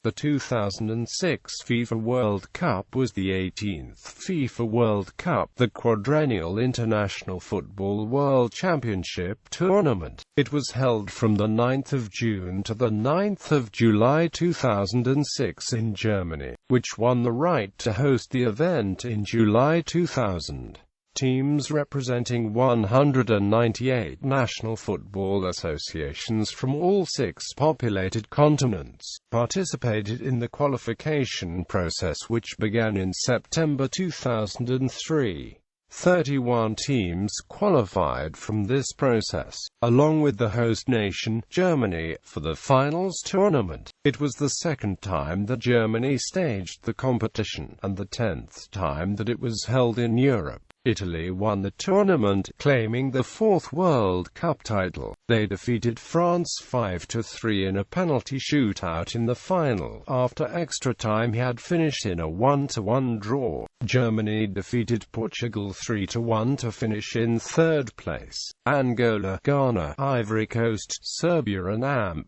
The 2006 FIFA World Cup was the 18th FIFA World Cup, the quadrennial international football world championship tournament. It was held from the 9th of June to the 9th of July 2006 in Germany, which won the right to host the event in July 2000. Teams representing 198 national football associations from all 6 populated continents participated in the qualification process, which began in September 2003. 31 teams qualified from this process, along with the host nation, Germany, for the finals tournament. It was the second time that Germany staged the competition, and the 10th time that it was held in Europe. Italy won the tournament, claiming the 4th World Cup title. They defeated France 5-3 in a penalty shootout in the final, after extra time had finished in a 1-1 draw. Germany defeated Portugal 3-1 to finish in 3rd place. Angola, Ghana, Ivory Coast, Serbia and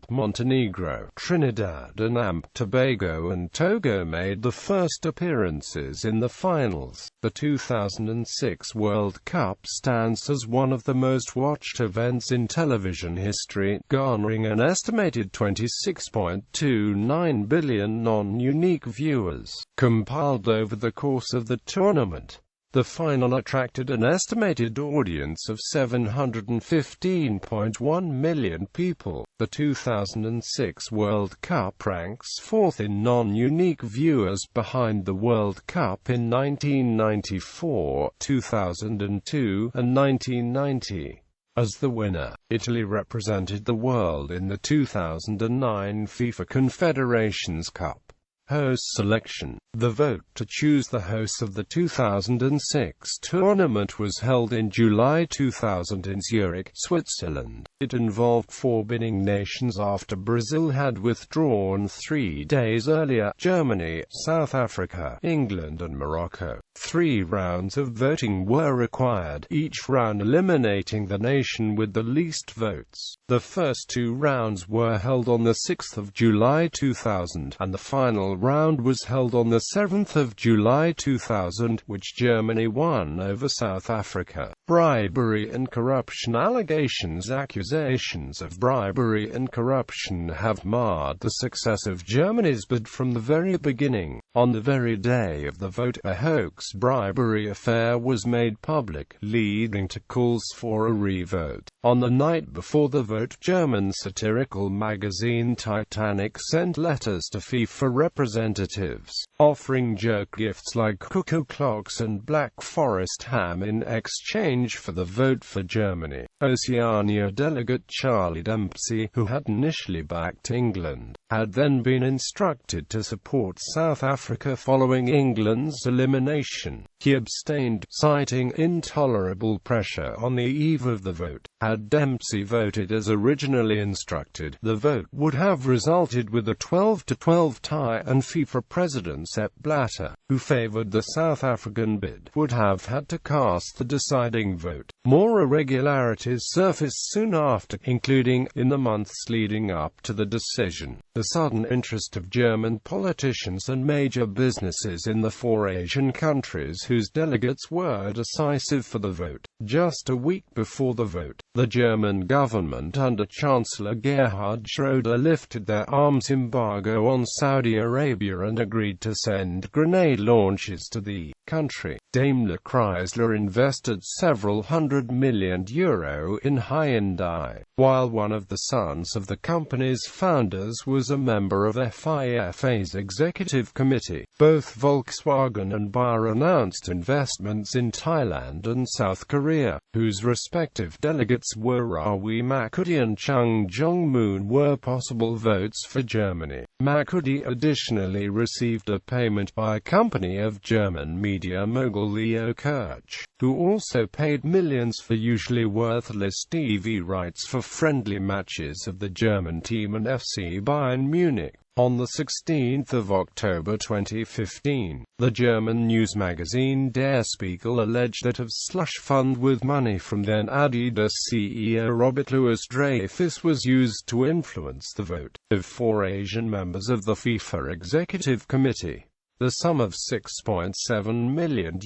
Montenegro, Trinidad and Tobago and Togo made the first appearances in the finals. The 2006 World Cup stands as one of the most watched events in television history, garnering an estimated 26.29 billion non-unique viewers, compiled over the course of the tournament. The final attracted an estimated audience of 715.1 million people. The 2006 World Cup ranks 4th in non-unique viewers, behind the World Cup in 1994, 2002, and 1990. As the winner, Italy represented the world in the 2009 FIFA Confederations Cup. Host selection. The vote to choose the hosts of the 2006 tournament was held in July 2000 in Zurich, Switzerland. It involved 4 bidding nations after Brazil had withdrawn 3 days earlier: Germany, South Africa, England and Morocco. 3 rounds of voting were required, each round eliminating the nation with the least votes. The first 2 rounds were held on the 6th of July 2000, and the final round was held on the 7th of July 2000, which Germany won over South Africa. Bribery and corruption allegations. Accusations of bribery and corruption have marred the success of Germany's bid from the very beginning. On the very day of the vote, a hoax bribery affair was made public, leading to calls for a re-vote. On the night before the vote, German satirical magazine Titanic sent letters to FIFA representatives, offering jerk gifts like cuckoo clocks and Black Forest ham in exchange for the vote for Germany. Oceania delegate Charlie Dempsey, who had initially backed England, had then been instructed to support South Africa following England's elimination. He abstained, citing intolerable pressure on the eve of the vote. Had Dempsey voted as originally instructed, the vote would have resulted with a 12-12 tie, and FIFA President Sepp Blatter, who favoured the South African bid, would have had to cast the deciding vote. More irregularities surfaced soon after, including, in the months leading up to the decision, the sudden interest of German politicians and major businesses in the 4 Asian countries whose delegates were decisive for the vote. Just a week before the vote, the German government under Chancellor Gerhard Schröder lifted their arms embargo on Saudi Arabia and agreed to send grenade launches to the country. Daimler Chrysler invested several $100 million in Hyundai, while one of the sons of the company's founders was a member of FIFA's executive committee. Both Volkswagen and Bayer announced investments in Thailand and South Korea, whose respective delegates were Rawi Makudi and Chung Jong-moon were possible votes for Germany. Makudi additionally received a payment by a company of German media mogul Leo Kirch, who also paid millions for usually worthless TV rights for friendly matches of the German team and FC Bayern Munich. On 16 October 2015, the German news magazine Der Spiegel alleged that a slush fund with money from then Adidas CEO Robert Louis Dreyfus was used to influence the vote of 4 Asian members of the FIFA Executive Committee. The sum of €6.7 million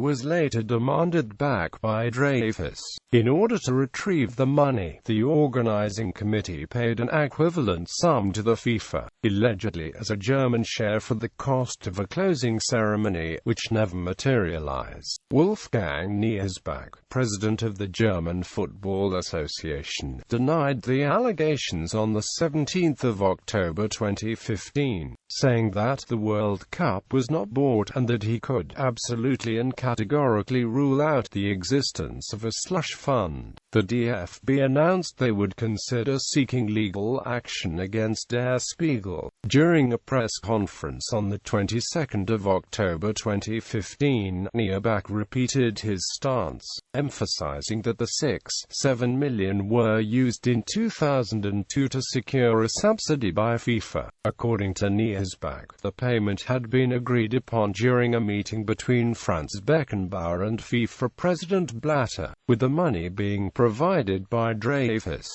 was later demanded back by Dreyfus. In order to retrieve the money, the organizing committee paid an equivalent sum to the FIFA, allegedly as a German share for the cost of a closing ceremony, which never materialized. Wolfgang Niersbach, president of the German Football Association, denied the allegations on 17 October 2015, saying that the World Cup was not bought and that he could absolutely and categorically rule out the existence of a slush fund. The DFB announced they would consider seeking legal action against Der Spiegel. During a press conference on the 22nd of October 2015, Nierbach repeated his stance, emphasizing that the €6.7 million were used in 2002 to secure a subsidy by FIFA. According to Niersbach, the payment had been agreed upon during a meeting between Franz Beckenbauer and FIFA President Blatter, with the money being provided by Dreyfus.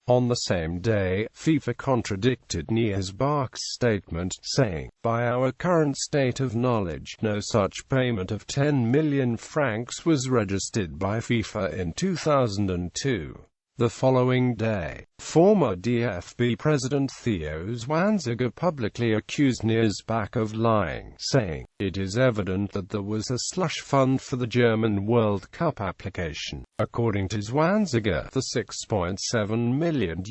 On the same day, FIFA contradicted Niersbach's statement, saying, "By our current state of knowledge, no such payment of €10 million was registered by FIFA in 2002. The following day, former DFB president Theo Zwanziger publicly accused Niersbach of lying, saying, "It is evident that there was a slush fund for the German World Cup application." According to Zwanziger, the €6.7 million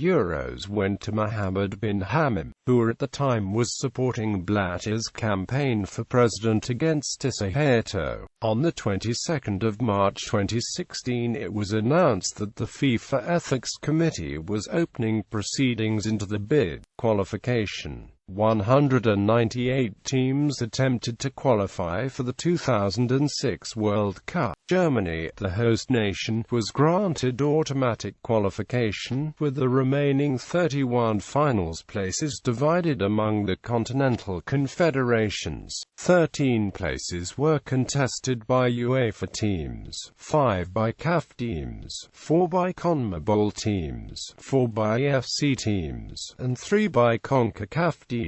went to Mohammed bin Hamim, who at the time was supporting Blatter's campaign for president against Suharto. On the 22nd of March 2016, it was announced that the FIFA Ethics Committee was opening proceedings into the bid qualification. 198 teams attempted to qualify for the 2006 World Cup. Germany, the host nation, was granted automatic qualification, with the remaining 31 finals places divided among the continental confederations. 13 places were contested by UEFA teams, 5 by CAF teams, 4 by CONMEBOL teams, 4 by AFC teams, and 3 by CONCACAF teams.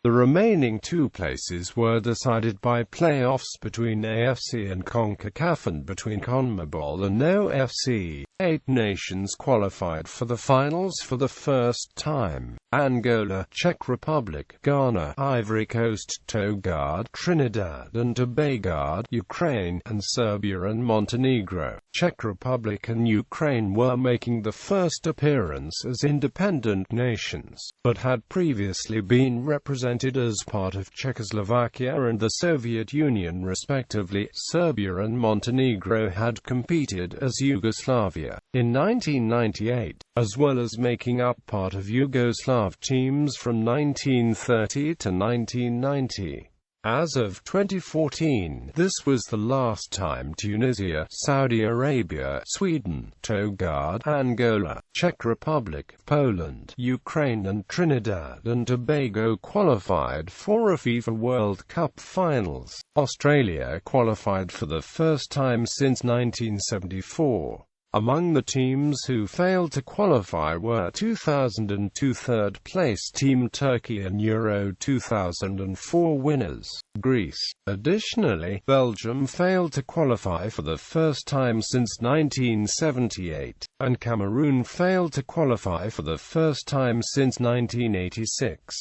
The remaining 2 places were decided by playoffs between AFC and CONCACAF and between CONMEBOL and OFC. 8 nations qualified for the finals for the first time: Angola, Czech Republic, Ghana, Ivory Coast, Togo, Trinidad and Tobago, Ukraine, and Serbia and Montenegro. Czech Republic and Ukraine were making the first appearance as independent nations, but had previously been represented as part of Czechoslovakia and the Soviet Union respectively. Serbia and Montenegro had competed as Yugoslavia in 1998, as well as making up part of Yugoslav teams from 1930 to 1990. As of 2014, this was the last time Tunisia, Saudi Arabia, Sweden, Togo, Angola, Czech Republic, Poland, Ukraine and Trinidad and Tobago qualified for a FIFA World Cup finals. Australia qualified for the first time since 1974. Among the teams who failed to qualify were 2002 third-place team Turkey and Euro 2004 winners, Greece. Additionally, Belgium failed to qualify for the first time since 1978, and Cameroon failed to qualify for the first time since 1986.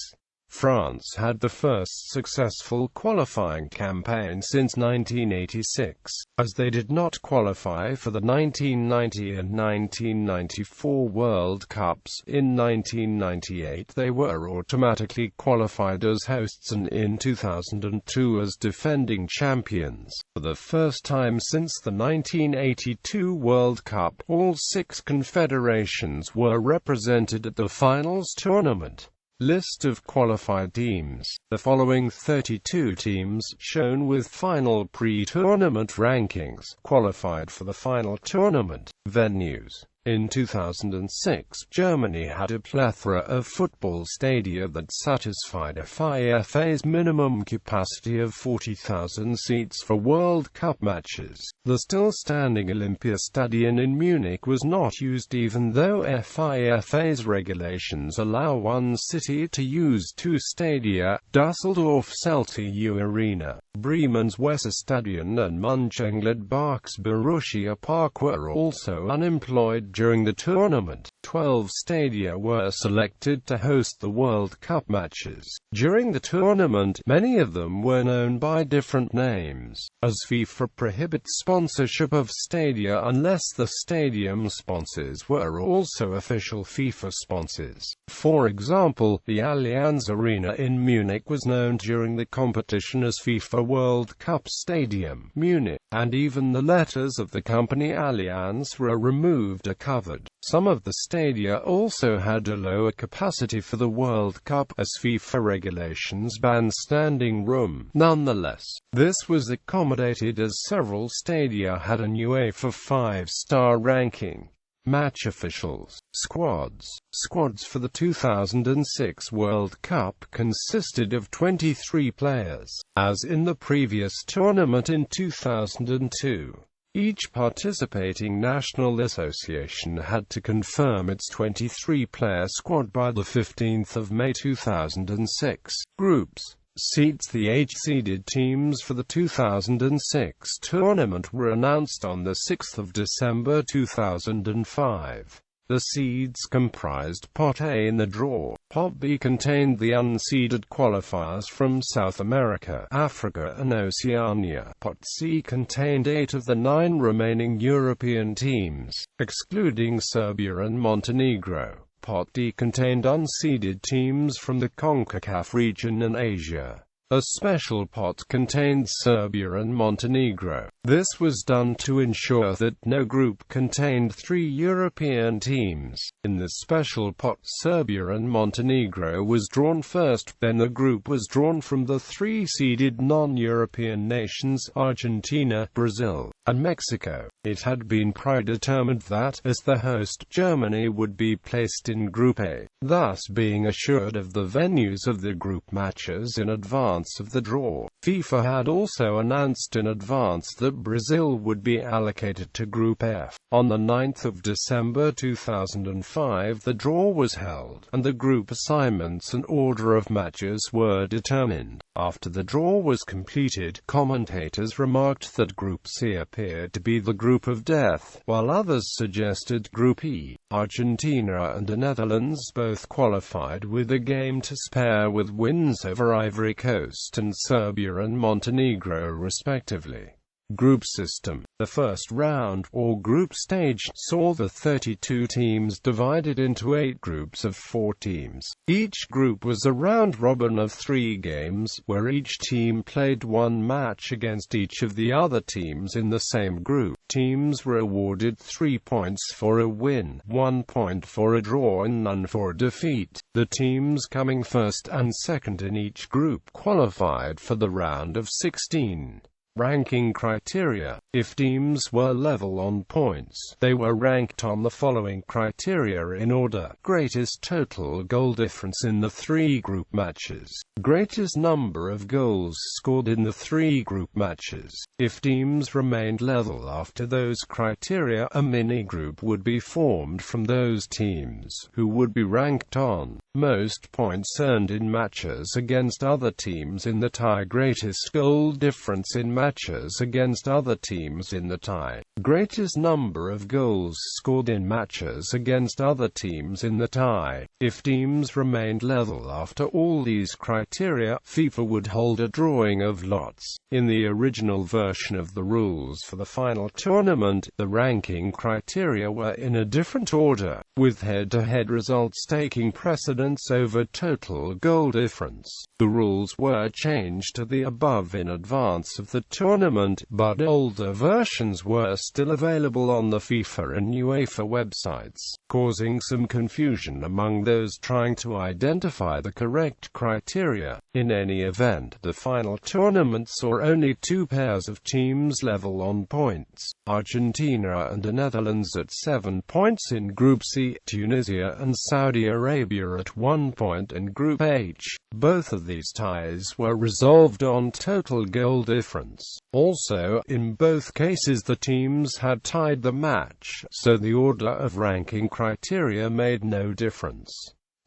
France had the first successful qualifying campaign since 1986, as they did not qualify for the 1990 and 1994 World Cups. In 1998 they were automatically qualified as hosts and in 2002 as defending champions. For the first time since the 1982 World Cup, all 6 confederations were represented at the finals tournament. List of qualified teams. The following 32 teams, shown with final pre-tournament rankings, qualified for the final tournament. Venues. In 2006, Germany had a plethora of football stadia that satisfied FIFA's minimum capacity of 40,000 seats for World Cup matches. The still-standing Olympiastadion in Munich was not used even though FIFA's regulations allow one city to use two stadia, Düsseldorf's LTU Arena, Bremen's Weserstadion and Mönchengladbach's Borussia Park were also unemployed during the tournament. 12 stadia were selected to host the World Cup matches. During the tournament, many of them were known by different names, as FIFA prohibits sponsorship of stadia unless the stadium sponsors were also official FIFA sponsors. For example, the Allianz Arena in Munich was known during the competition as FIFA World Cup Stadium, Munich, and even the letters of the company Allianz were removed or covered. Some of the stadia also had a lower capacity for the World Cup, as FIFA regulations ban standing room. Nonetheless, this was accommodated as several stadia had an UEFA 5-star ranking. Match officials. Squads. Squads for the 2006 World Cup consisted of 23 players, as in the previous tournament in 2002. Each participating national association had to confirm its 23-player squad by the 15th of May 2006. Groups. Seats. The 8-seeded teams for the 2006 tournament were announced on the 6th of December 2005. The seeds comprised Pot A in the draw. Pot B contained the unseeded qualifiers from South America, Africa and Oceania. Pot C contained 8 of the 9 remaining European teams, excluding Serbia and Montenegro. Pot D contained unseeded teams from the CONCACAF region and Asia. A special pot contained Serbia and Montenegro. This was done to ensure that no group contained 3 European teams. In the special pot, Serbia and Montenegro was drawn first, then the group was drawn from the 3 seeded non-European nations Argentina, Brazil, and Mexico. It had been predetermined that, as the host, Germany would be placed in Group A, thus being assured of the venues of the group matches in advance of the draw. FIFA had also announced in advance that Brazil would be allocated to Group F. On the 9th of December 2005 the draw was held, and the group assignments and order of matches were determined. After the draw was completed, commentators remarked that Group C appeared to be the group of death, while others suggested Group E. Argentina and the Netherlands both qualified with a game to spare, with wins over Ivory Coast and Serbia and Montenegro respectively. Group system. The first round, or group stage, saw the 32 teams divided into 8 groups of 4 teams. Each group was a round-robin of 3 games, where each team played 1 match against each of the other teams in the same group. Teams were awarded 3 points for a win, 1 point for a draw and none for a defeat. The teams coming first and second in each group qualified for the round of 16. Ranking criteria. If teams were level on points, they were ranked on the following criteria in order: greatest total goal difference in the 3 group matches, greatest number of goals scored in the 3 group matches. If teams remained level after those criteria, a mini-group would be formed from those teams, who would be ranked on most points earned in matches against other teams in the tie, greatest goal difference in matches against other teams in the tie, greatest number of goals scored in matches against other teams in the tie. If teams remained level after all these criteria, FIFA would hold a drawing of lots. In the original version of the rules for the final tournament, the ranking criteria were in a different order, with head-to-head results taking precedence over total goal difference. The rules were changed to the above in advance of the tournament, but older versions were still available on the FIFA and UEFA websites, causing some confusion among those trying to identify the correct criteria. In any event, the final tournament saw only two pairs of teams level on points: Argentina and the Netherlands at 7 points in Group C, Tunisia and Saudi Arabia at 1 point in Group H. Both of these ties were resolved on total goal difference. Also, in both cases the teams had tied the match, so the order of ranking criteria made no difference.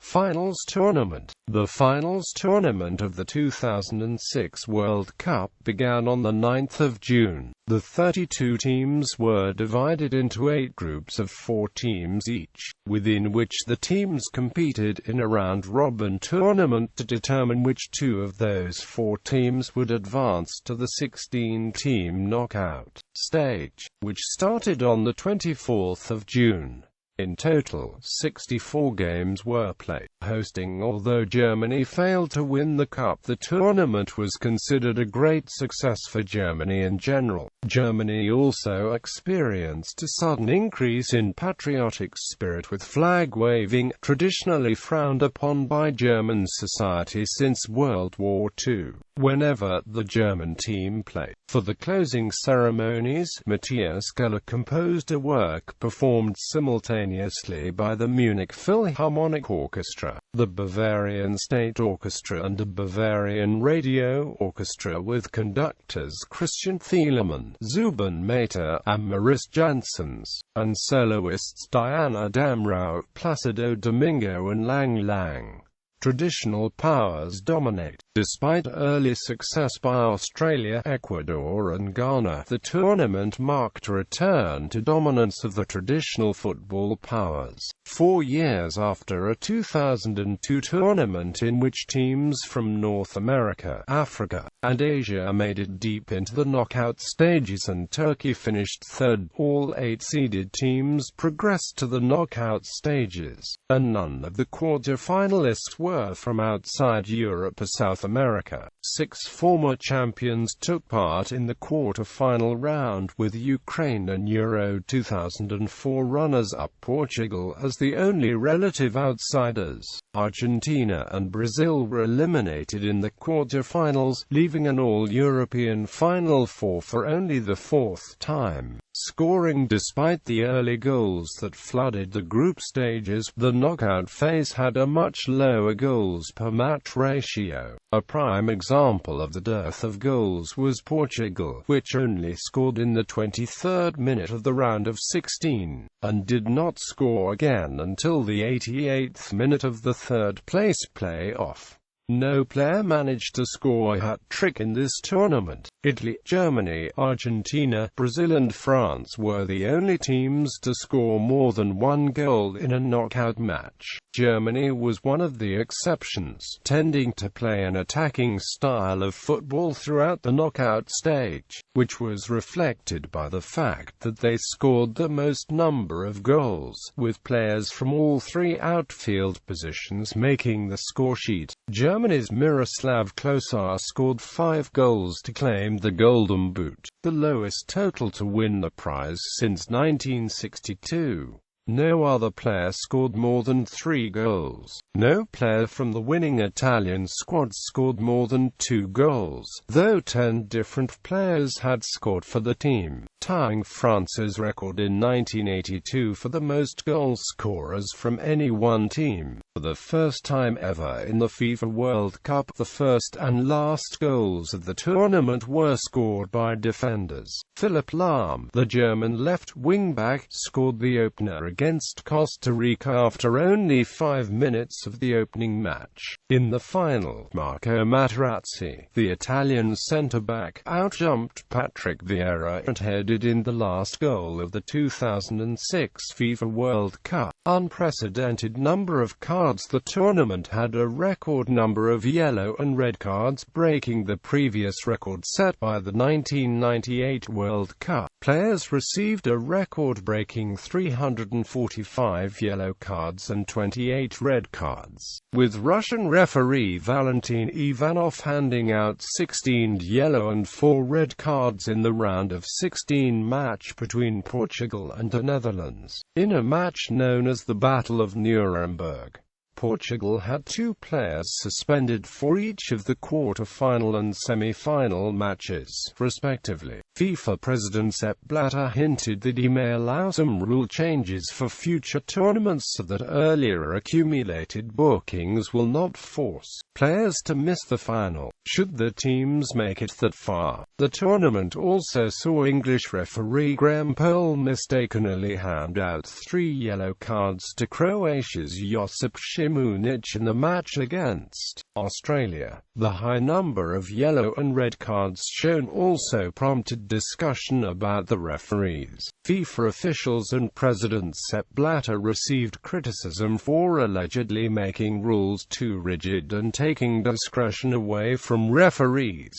Finals Tournament. The Finals Tournament of the 2006 World Cup began on the 9th of June. The 32 teams were divided into 8 groups of 4 teams each, within which the teams competed in a round-robin tournament to determine which 2 of those 4 teams would advance to the 16-team knockout stage, which started on the 24th of June. In total, 64 games were played. Hosting. Although Germany failed to win the cup, the tournament was considered a great success for Germany in general. Germany also experienced a sudden increase in patriotic spirit, with flag waving, traditionally frowned upon by German society since World War II. Whenever the German team played. For the closing ceremonies, Matthias Keller composed a work performed simultaneously by the Munich Philharmonic Orchestra, the Bavarian State Orchestra and the Bavarian Radio Orchestra, with conductors Christian Thielemann, Zubin Mehta, and Maurice Janssens, and soloists Diana Damrau, Placido Domingo and Lang Lang. Traditional powers dominate. Despite early success by Australia, Ecuador and Ghana, the tournament marked a return to dominance of the traditional football powers. 4 years after a 2002 tournament in which teams from North America, Africa, and Asia made it deep into the knockout stages and Turkey finished third, all 8 seeded teams progressed to the knockout stages, and none of the quarter-finalists were from outside Europe or South America. 6 former champions took part in the quarter-final round, with Ukraine and Euro 2004 runners-up Portugal as the only relative outsiders. Argentina and Brazil were eliminated in the quarter-finals, leaving an all-European Final Four for only the 4th time. Scoring. Despite the early goals that flooded the group stages, the knockout phase had a much lower goals per match ratio. A prime example of the dearth of goals was Portugal, which only scored in the 23rd minute of the round of 16, and did not score again until the 88th minute of the third-place play-off. No player managed to score a hat-trick in this tournament. Italy, Germany, Argentina, Brazil and France were the only teams to score more than 1 goal in a knockout match. Germany was one of the exceptions, tending to play an attacking style of football throughout the knockout stage, which was reflected by the fact that they scored the most number of goals, with players from all 3 outfield positions making the scoresheet. Germany's Miroslav Klose scored 5 goals to claim the Golden Boot, the lowest total to win the prize since 1962. No other player scored more than 3 goals. No player from the winning Italian squad scored more than 2 goals, though 10 different players had scored for the team, tying France's record in 1982 for the most goal scorers from any one team. For the first time ever in the FIFA World Cup, the first and last goals of the tournament were scored by defenders. Philipp Lahm, the German left wing-back, scored the opener against Costa Rica after only 5 minutes of the opening match. In the final, Marco Materazzi, the Italian centre-back, outjumped Patrick Vieira and headed in the last goal of the 2006 FIFA World Cup. Unprecedented number of cards. The tournament had a record number of yellow and red cards, breaking the previous record set by the 1998 World Cup. Players received a record-breaking 304 145 yellow cards and 28 red cards, with Russian referee Valentin Ivanov handing out 16 yellow and 4 red cards in the round of 16 match between Portugal and the Netherlands. In a match known as the Battle of Nuremberg, Portugal had 2 players suspended for each of the quarter-final and semi-final matches, respectively. FIFA President Sepp Blatter hinted that he may allow some rule changes for future tournaments so that earlier accumulated bookings will not force players to miss the final, should the teams make it that far. The tournament also saw English referee Graham Poll mistakenly hand out 3 yellow cards to Croatia's Josip Šimunić in the match against Australia. The high number of yellow and red cards shown also prompted discussion about the referees. FIFA officials and President Sepp Blatter received criticism for allegedly making rules too rigid and taking discretion away from referees.